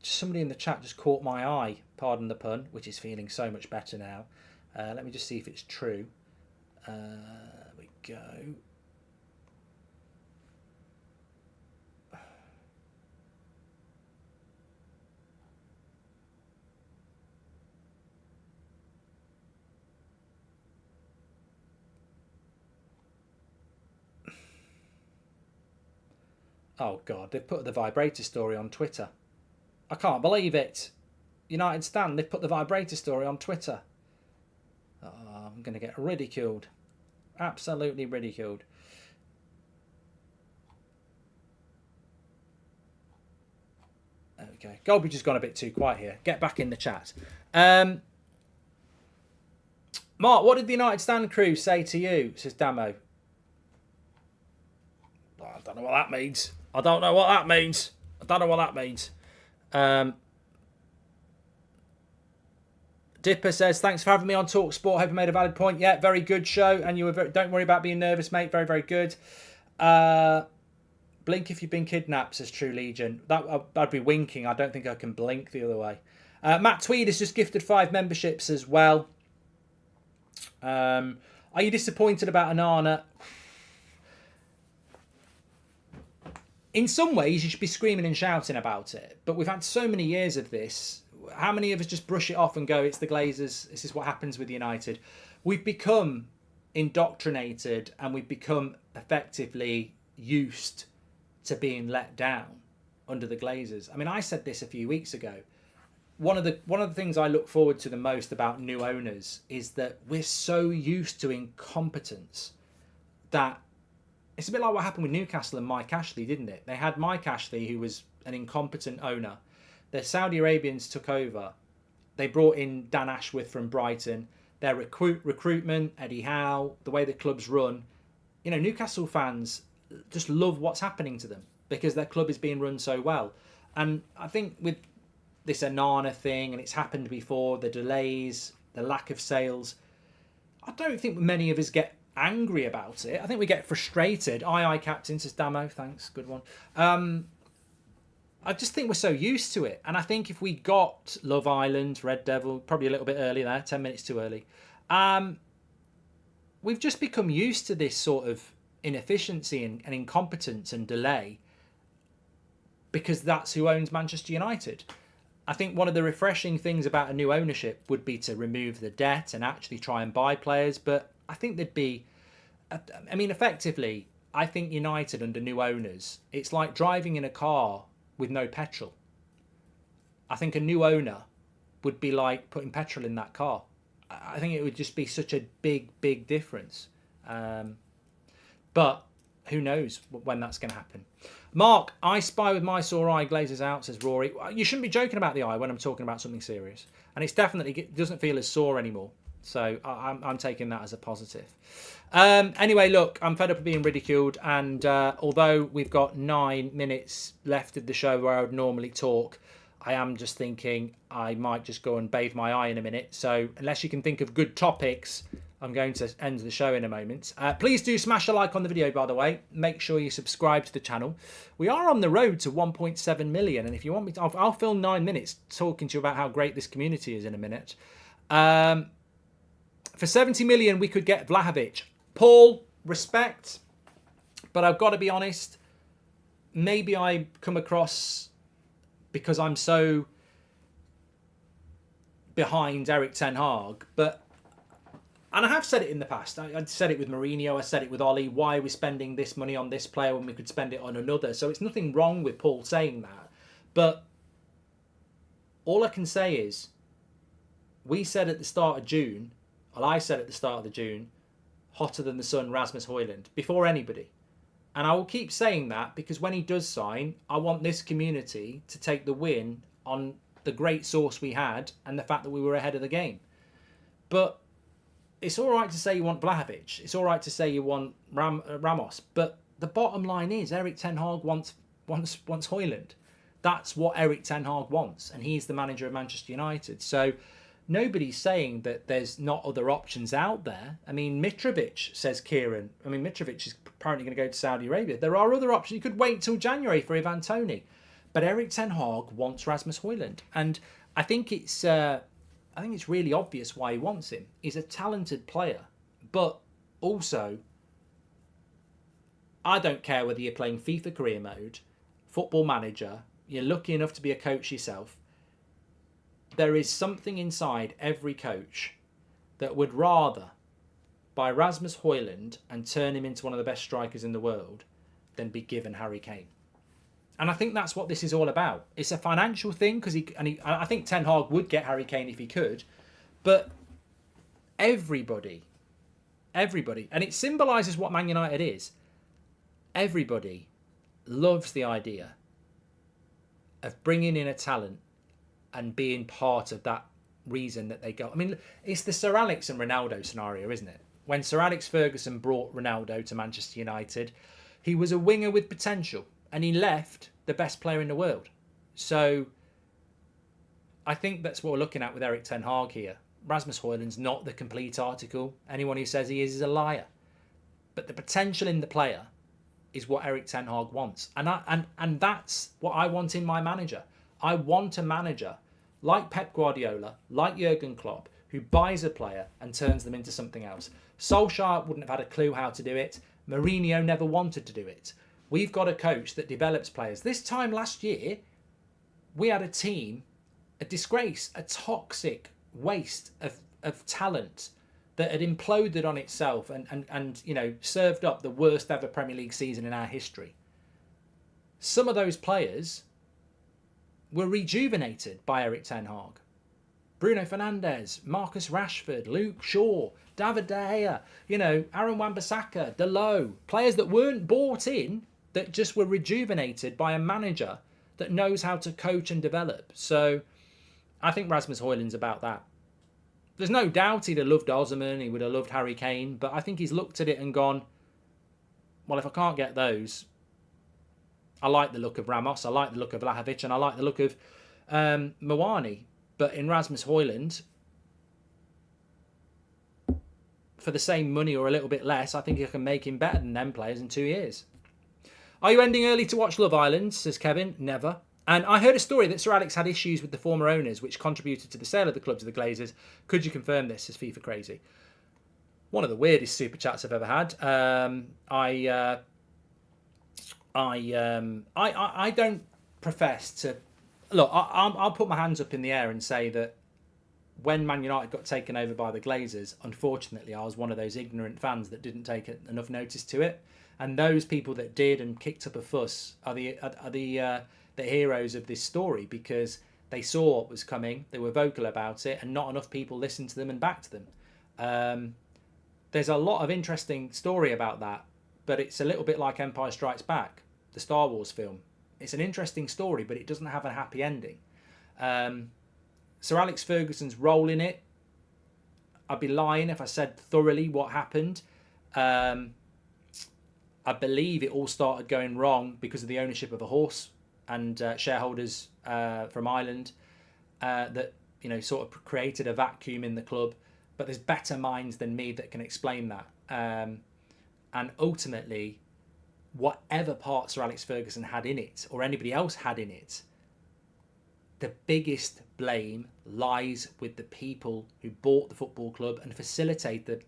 Somebody in the chat just caught my eye, pardon the pun, which is feeling so much better now. Let me just see if it's true. There we go. Oh, God, they've put the vibrator story on Twitter. I can't believe it. United Stand, they've put the vibrator story on Twitter. Oh, I'm going to get ridiculed. Absolutely ridiculed. There we go. Goldbridge has gone a bit too quiet here. Get back in the chat. Mark, what did the United Stand crew say to you, says Damo? Oh, I don't know what that means. I don't know what that means. Dipper says, thanks for having me on TalkSport. Hope I made a valid point. Yeah, very good show. And you were don't worry about being nervous, mate. Very, very good. Blink if you've been kidnapped, says True Legion. I'd be winking. I don't think I can blink the other way. Matt Tweed has just gifted 5 memberships as well. Are you disappointed about Onana? In some ways, you should be screaming and shouting about it. But we've had so many years of this. How many of us just brush it off and go, it's the Glazers, this is what happens with United? We've become indoctrinated and we've become effectively used to being let down. under the Glazers. I mean, I said this a few weeks ago. One of the things I look forward to the most about new owners is that we're so used to incompetence that it's a bit like what happened with Newcastle and Mike Ashley, didn't it? They had Mike Ashley, who was an incompetent owner. The Saudi Arabians took over. They brought in Dan Ashworth from Brighton. Their recruitment, Eddie Howe, the way the club's run. You know, Newcastle fans just love what's happening to them because their club is being run so well. And I think with this ONANA thing, and it's happened before, the delays, the lack of sales, I don't think many of us get angry about it. I think we get frustrated. Aye, Captain, says Damo. Thanks, good one. I just think we're so used to it. And I think if we got Love Island, Red Devil, probably a little bit early there, 10 minutes too early, we've just become used to this sort of inefficiency and incompetence and delay because that's who owns Manchester United. I think one of the refreshing things about a new ownership would be to remove the debt and actually try and buy players. But I think there'd be, I mean, effectively, I think United under new owners, it's like driving in a car with no petrol. I think a new owner would be like putting petrol in that car. I think it would just be such a big difference. But who knows when that's going to happen. Mark, I spy with my sore eye, Glazers out, says Rory. You shouldn't be joking about the eye when I'm talking about something serious. And it's definitely, it doesn't feel as sore anymore. So I'm taking that as a positive. Anyway, look, I'm fed up of being ridiculed. And although we've got 9 minutes left of the show where I would normally talk, I am just thinking I might just go and bathe my eye in a minute. So unless you can think of good topics, I'm going to end the show in a moment. Please do smash a like on the video, by the way. Make sure you subscribe to the channel. We are on the road to 1.7 million. And if you want me to, I'll film 9 minutes talking to you about how great this community is in a minute. For 70 million, we could get Vlahovic. Paul, respect. But I've got to be honest. Maybe I come across because I'm so behind Erik ten Hag. And I have said it in the past. I said it with Mourinho. I said it with Ollie. Why are we spending this money on this player when we could spend it on another? So it's nothing wrong with Paul saying that. But all I can say is, we said at the start of June, well, I said at the start of the June, hotter than the sun, Rasmus Hojlund, before anybody. And I will keep saying that because when he does sign, I want this community to take the win on the great source we had and the fact that we were ahead of the game. But it's all right to say you want Vlahovic. It's all right to say you want Ramos. But the bottom line is Erik ten Hag wants Hojlund. That's what Erik ten Hag wants. And he's the manager of Manchester United. So nobody's saying that there's not other options out there. I mean, Mitrovic, says Kieran. I mean, Mitrovic is apparently going to go to Saudi Arabia. There are other options. You could wait till January for Ivan Toney. But Erik ten Hag wants Rasmus Hojlund. And I think it's really obvious why he wants him. He's a talented player. But also, I don't care whether you're playing FIFA career mode, Football Manager, you're lucky enough to be a coach yourself. There is something inside every coach that would rather buy Rasmus Hojlund and turn him into one of the best strikers in the world than be given Harry Kane. And I think that's what this is all about. It's a financial thing because I think Ten Hag would get Harry Kane if he could, but everybody, and it symbolises what Man United is. Everybody loves the idea of bringing in a talent and being part of that reason that they go. I mean, it's the Sir Alex and Ronaldo scenario, isn't it? When Sir Alex Ferguson brought Ronaldo to Manchester United, he was a winger with potential and he left the best player in the world. So I think that's what we're looking at with Erik ten Hag here. Rasmus Hojlund's not the complete article. Anyone who says he is a liar. But the potential in the player is what Erik ten Hag wants. And that's what I want in my manager. I want a manager like Pep Guardiola, like Jurgen Klopp, who buys a player and turns them into something else. Solskjaer wouldn't have had a clue how to do it. Mourinho never wanted to do it. We've got a coach that develops players. This time last year, we had a team, a disgrace, a toxic waste of talent that had imploded on itself and you know, served up the worst ever Premier League season in our history. Some of those players were rejuvenated by Erik ten Hag. Bruno Fernandes, Marcus Rashford, Luke Shaw, David De Gea, Aaron Wan-Bissaka, Dalot, players that weren't bought in, that just were rejuvenated by a manager that knows how to coach and develop. So I think Rasmus Hojlund's about that. There's no doubt he'd have loved Osman, he would have loved Harry Kane, but I think he's looked at it and gone, well, if I can't get those, I like the look of Ramos, I like the look of Vlahovic, and I like the look of Mawani. But in Rasmus Hojlund, for the same money or a little bit less, I think I can make him better than them players in 2 years. Are you ending early to watch Love Island, says Kevin? Never. And I heard a story that Sir Alex had issues with the former owners, which contributed to the sale of the club to the Glazers. Could you confirm this, says FIFA Crazy? One of the weirdest super chats I've ever had. I don't profess to... Look, I'll put my hands up in the air and say that when Man United got taken over by the Glazers, unfortunately, I was one of those ignorant fans that didn't take enough notice to it. And those people that did and kicked up a fuss are the heroes of this story, because they saw what was coming, they were vocal about it, and not enough people listened to them and backed them. There's a lot of interesting story about that, but it's a little bit like Empire Strikes Back, the Star Wars film. It's an interesting story, but it doesn't have a happy ending. Sir Alex Ferguson's role in it, I'd be lying if I said thoroughly what happened. I believe it all started going wrong because of the ownership of a horse and shareholders from Ireland that sort of created a vacuum in the club. But there's better minds than me that can explain that. And ultimately, whatever part Sir Alex Ferguson had in it, or anybody else had in it, the biggest blame lies with the people who bought the football club and facilitated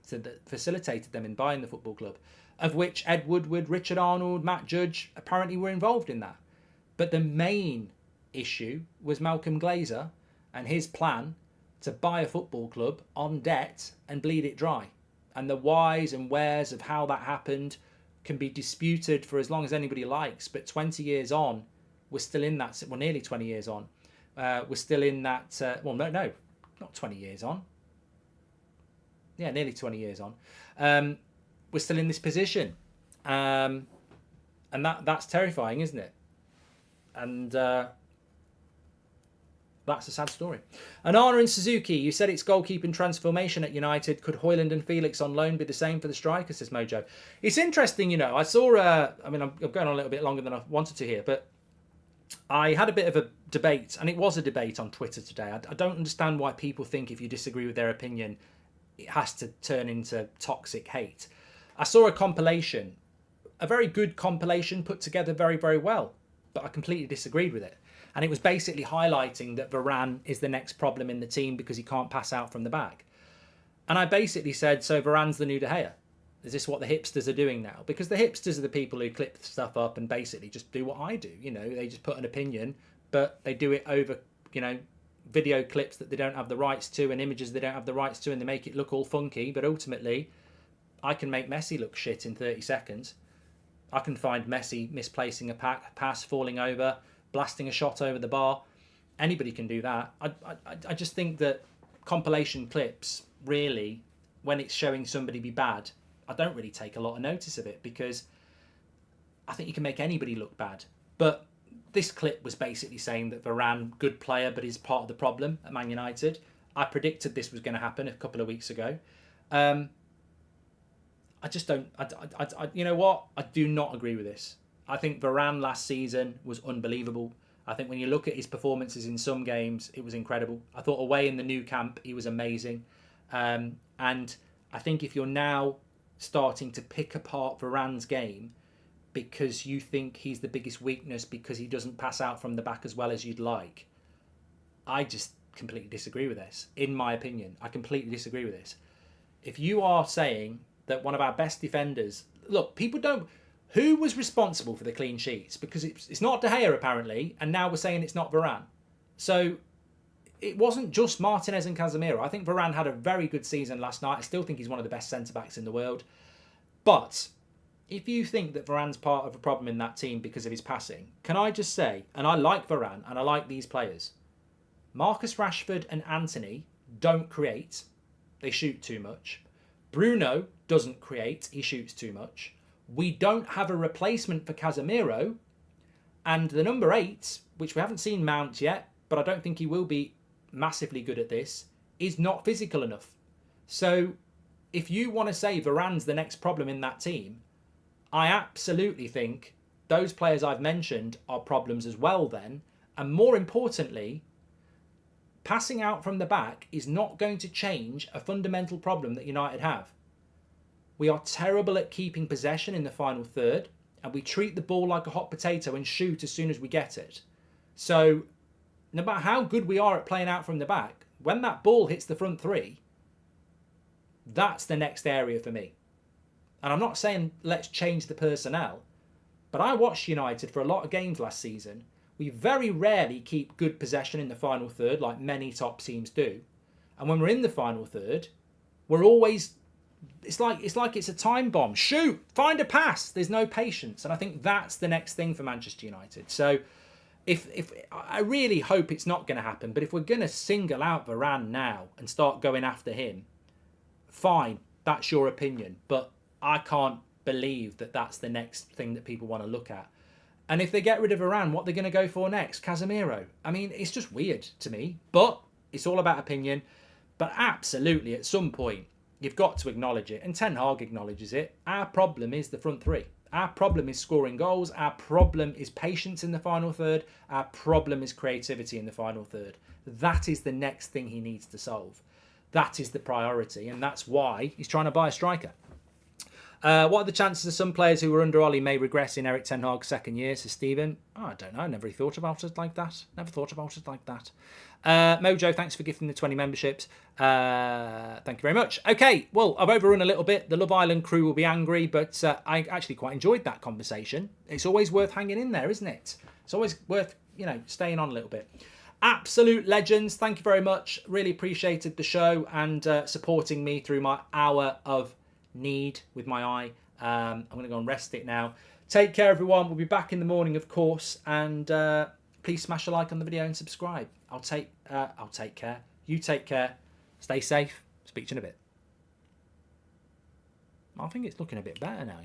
them in buying the football club, of which Ed Woodward, Richard Arnold, Matt Judge apparently were involved in that. But the main issue was Malcolm Glazer and his plan to buy a football club on debt and bleed it dry. And the whys and wheres of how that happened can be disputed for as long as anybody likes. But 20 years on, we're still in that, well, nearly 20 years on, we're still in that, well, no, not 20 years on. Yeah, nearly 20 years on. We're still in this position. And that's terrifying, isn't it? And that's a sad story. Onana and Suzuki, you said it's goalkeeping transformation at United. Could Hojlund and Felix on loan be the same for the striker, says Mojo? It's interesting, I saw, I'm going on a little bit longer than I wanted to here, but I had a bit of a debate, and it was a debate on Twitter today. I don't understand why people think if you disagree with their opinion, it has to turn into toxic hate. I saw a compilation, a very good compilation put together very, very well, but I completely disagreed with it. And it was basically highlighting that Varane is the next problem in the team because he can't pass out from the back. And I basically said, so Varane's the new De Gea. Is this what the hipsters are doing now? Because the hipsters are the people who clip stuff up and basically just do what I do. They just put an opinion, but they do it over, video clips that they don't have the rights to and images they don't have the rights to, and they make it look all funky. But ultimately, I can make Messi look shit in 30 seconds. I can find Messi misplacing a pass, falling over, blasting a shot over the bar. Anybody can do that. I just think that compilation clips, really, when it's showing somebody be bad, I don't really take a lot of notice of it because I think you can make anybody look bad. But this clip was basically saying that Varane, good player, but is part of the problem at Man United. I predicted this was going to happen a couple of weeks ago. I just don't... you know what? I do not agree with this. I think Varane last season was unbelievable. I think when you look at his performances in some games, it was incredible. I thought away in the new camp, he was amazing. And I think if you're now starting to pick apart Varane's game because you think he's the biggest weakness because he doesn't pass out from the back as well as you'd like, I just completely disagree with this. In my opinion, I completely disagree with this. If you are saying that one of our best defenders... Look, people don't... Who was responsible for the clean sheets? Because it's not De Gea, apparently, and now we're saying it's not Varane. So it wasn't just Martinez and Casemiro. I think Varane had a very good season last night. I still think he's one of the best centre-backs in the world. But if you think that Varane's part of a problem in that team because of his passing, can I just say, and I like Varane and I like these players, Marcus Rashford and Antony don't create. They shoot too much. Bruno doesn't create. He shoots too much. We don't have a replacement for Casemiro. And the number 8, which we haven't seen Mount yet, but I don't think he will be massively good at this, is not physical enough. So if you want to say Varane's the next problem in that team, I absolutely think those players I've mentioned are problems as well then. And more importantly, passing out from the back is not going to change a fundamental problem that United have. We are terrible at keeping possession in the final third, and we treat the ball like a hot potato and shoot as soon as we get it. So no matter how good we are at playing out from the back, when that ball hits the front three, that's the next area for me. And I'm not saying let's change the personnel, but I watched United for a lot of games last season. We very rarely keep good possession in the final third like many top teams do. And when we're in the final third, we're always, it's like it's a time bomb. Shoot, find a pass. There's no patience. And I think that's the next thing for Manchester United. So if I really hope it's not going to happen, but if we're going to single out Varane now and start going after him, fine, that's your opinion. But I can't believe that that's the next thing that people want to look at. And if they get rid of Varane, what they're going to go for next? Casemiro. I mean, it's just weird to me. But it's all about opinion. But absolutely, at some point, you've got to acknowledge it. And Ten Hag acknowledges it. Our problem is the front three. Our problem is scoring goals. Our problem is patience in the final third. Our problem is creativity in the final third. That is the next thing he needs to solve. That is the priority. And that's why he's trying to buy a striker. What are the chances of some players who were under Ollie may regress in Eric Ten Hag's second year, says Stephen? Oh, I don't know. Never really thought about it like that. Mojo, thanks for gifting the 20 memberships. Thank you very much. Okay, well, I've overrun a little bit. The Love Island crew will be angry, but I actually quite enjoyed that conversation. It's always worth hanging in there, isn't it? It's always worth, staying on a little bit. Absolute legends. Thank you very much. Really appreciated the show and supporting me through my hour of need with my eye. I'm going to go and rest it now. Take care, everyone. We'll be back in the morning, of course, and please smash a like on the video and subscribe. I'll take care. You take care. Stay safe. Speak to you in a bit. I think it's looking a bit better now,